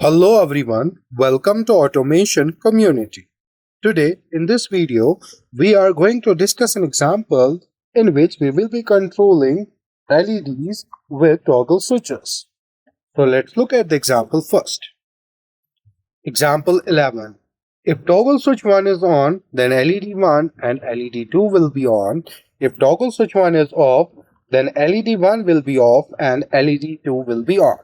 Hello everyone, welcome to Automation Community. Today in this video, we are going to discuss an example in which we will be controlling LEDs with toggle switches. So let's look at the example first. Example 11. If toggle switch 1 is on, then LED 1 and LED 2 will be on. If toggle switch 1 is off, then LED 1 will be off and LED 2 will be on.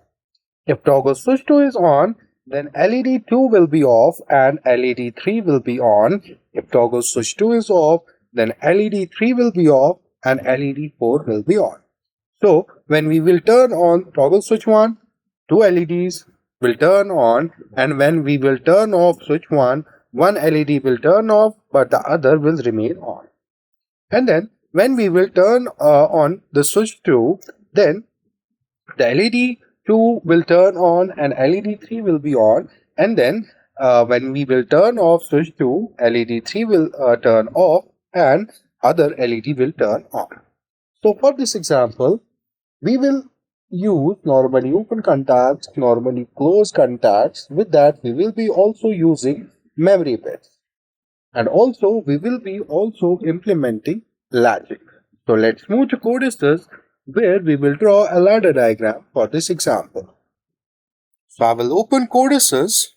If toggle switch 2 is on, then LED 2 will be off and LED 3 will be on. If toggle switch 2 is off, then LED 3 will be off and LED 4 will be on. So, when we will turn on toggle switch 1, two LEDs will turn on, and when we will turn off switch 1, one LED will turn off but the other will remain on. And then when we will turn on the switch 2, then the LED 2 will turn on and LED 3 will be on, and then when we will turn off switch 2, LED 3 will turn off and other LED will turn on. So for this example, we will use normally open contacts, normally closed contacts. With that, we will be also using memory bits, and also we will be also implementing latching. So let's move to CODESYS, where we will draw a ladder diagram for this example. So I will open CODESYS.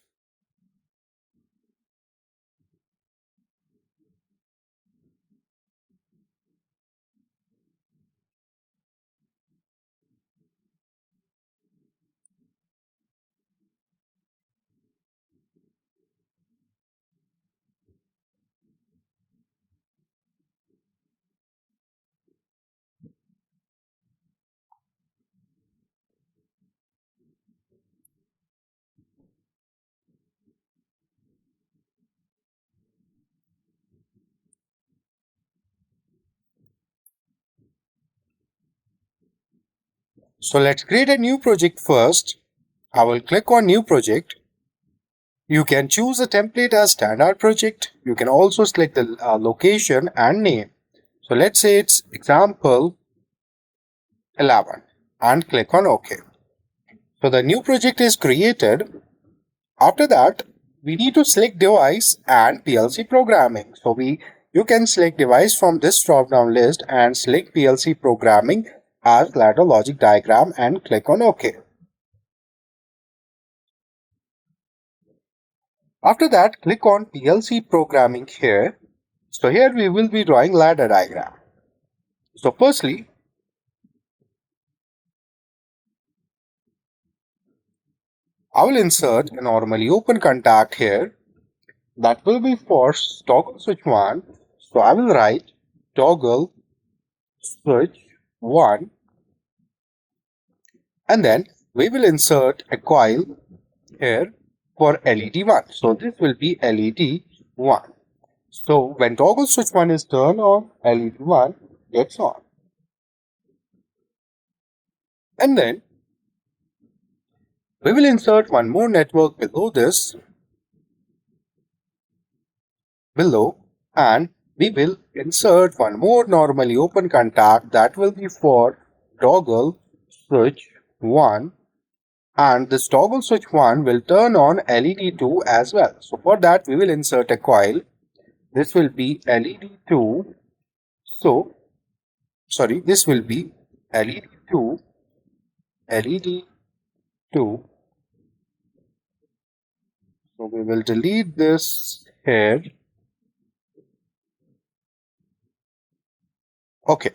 So let's create a new project first. I will click on new project. You can choose a template as standard project. You can also select the location and name. So let's say it's example 11 and click on OK. So the new project is created. After that, we need to select device and PLC programming. So you can select device from this drop down list and select PLC programming as ladder logic diagram and click on OK. After that, click on PLC programming here. So here we will be drawing ladder diagram. So firstly, I will insert a normally open contact here. That will be for toggle switch 1. So I will write toggle switch 1, and then we will insert a coil here for LED 1. So this will be LED 1. So when toggle switch 1 is turned on, LED 1 gets on. And then we will insert one more network below this, and we will insert one more normally open contact that will be for toggle switch 1, and this toggle switch 1 will turn on LED 2 as well. So for that we will insert a coil. This will be LED 2. This will be LED 2, LED 2. So we will delete this here. Okay.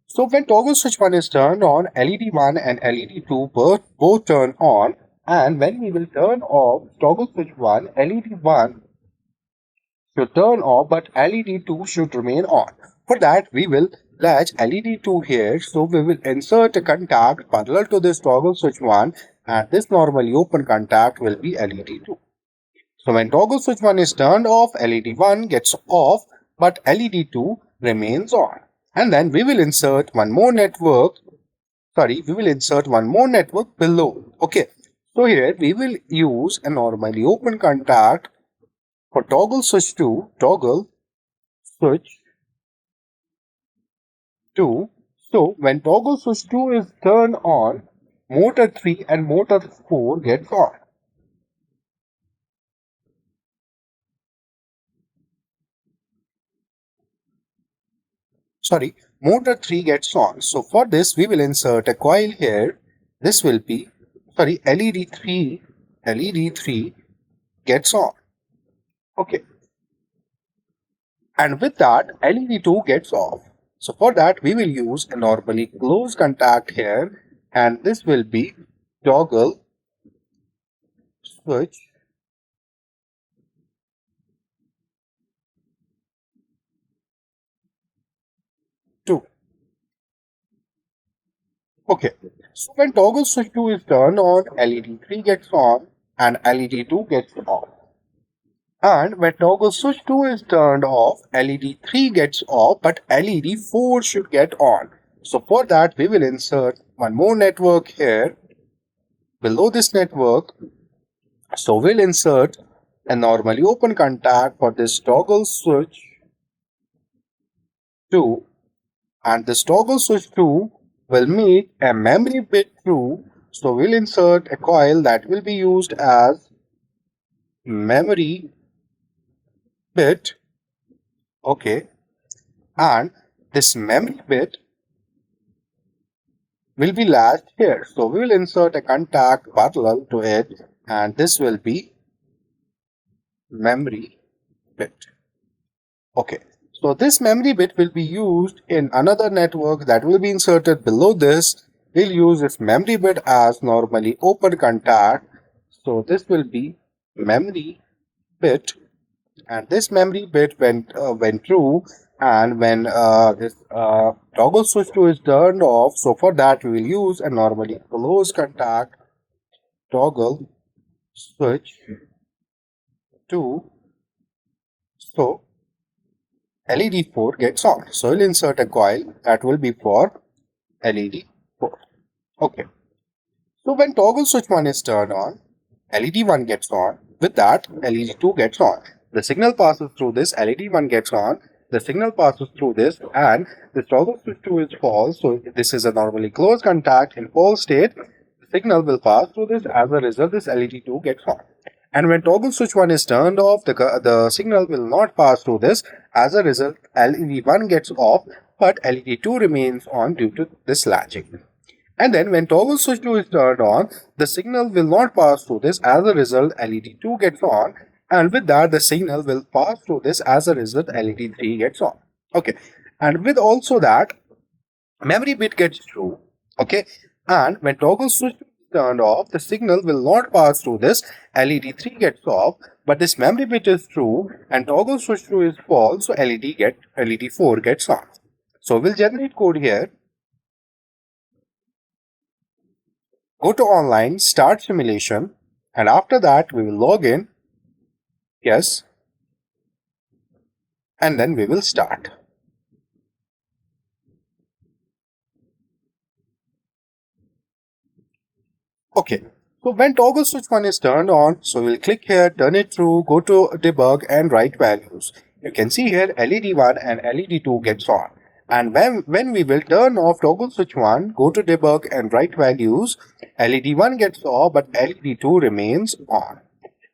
So when toggle switch 1 is turned on, LED 1 and LED 2 both turn on, and when we will turn off toggle switch 1, LED 1 should turn off but LED 2 should remain on. For that we will latch LED 2 here. So we will insert a contact parallel to this toggle switch 1, and this normally open contact will be LED 2. So when toggle switch 1 is turned off, LED 1 gets off but LED 2 remains on. And then we will insert one more network. We will insert one more network below. Okay. So here we will use a normally open contact for toggle switch 2. So when toggle switch 2 is turned on, motor 3 and motor 4 gets on. motor 3 gets on. So for this we will insert a coil here. This will be LED3 gets on. Okay. And with that LED2 gets off. So for that we will use a normally closed contact here, and this will be toggle switch 2. Okay, so when toggle switch 2 is turned on, LED3 gets on and LED2 gets off. And when toggle switch 2 is turned off, LED3 gets off, but LED4 should get on. So for that we will insert one more network here below this network. So we'll insert a normally open contact for this toggle switch 2, and this toggle switch 2 will make a memory bit true. So we'll insert a coil that will be used as memory bit. Okay, and this memory bit will be latched here. So we will insert a contact parallel to it, and this will be memory bit. Okay, so this memory bit will be used in another network that will be inserted below this. We'll use this memory bit as normally open contact. So this will be memory bit, and this memory bit went true. And when this toggle switch 2 is turned off, so for that we will use a normally closed contact toggle switch 2. So LED4 gets on. So we'll insert a coil that will be for LED4. Okay. So when toggle switch 1 is turned on, LED1 gets on. With that, LED2 gets on. The signal passes through this, LED1 gets on. The signal passes through this, and this toggle switch 2 is false. So this is a normally closed contact in false state. The signal will pass through this. As a result, this LED2 gets on. And when toggle switch 1 is turned off, the signal will not pass through this. As a result, LED1 gets off, but LED2 remains on due to this latching. And then when toggle switch 2 is turned on, the signal will not pass through this. As a result, LED2 gets on. And with that, the signal will pass through this. As a result, LED3 gets on. Okay. And with also that, memory bit gets true. Okay. And when toggle switch is turned off, the signal will not pass through this. LED3 gets off, but this memory bit is true and toggle switch 2 is false. So LED4 gets on. So we'll generate code here. Go to online, start simulation, and after that we will log in. Yes. And then we will start. Okay. So when toggle switch 1 is turned on, so we'll click here, turn it through, go to debug and write values. You can see here LED1 and LED2 gets on. And when we will turn off toggle switch 1, go to debug and write values, LED1 gets off but LED2 remains on.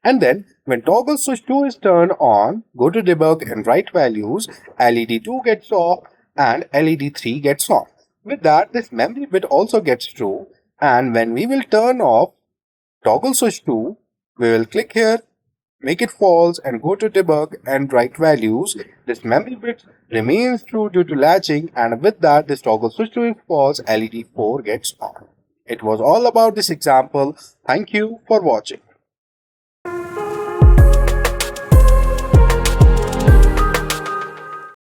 And then when toggle switch 2 is turned on, go to debug and write values, LED2 gets off and LED3 gets on. With that, this memory bit also gets true. And when we will turn off toggle switch 2, we will click here, make it false and go to debug and write values. This memory bit remains true due to latching, and with that this toggle switch 2 is false, LED4 gets on. It was all about this example. Thank you for watching.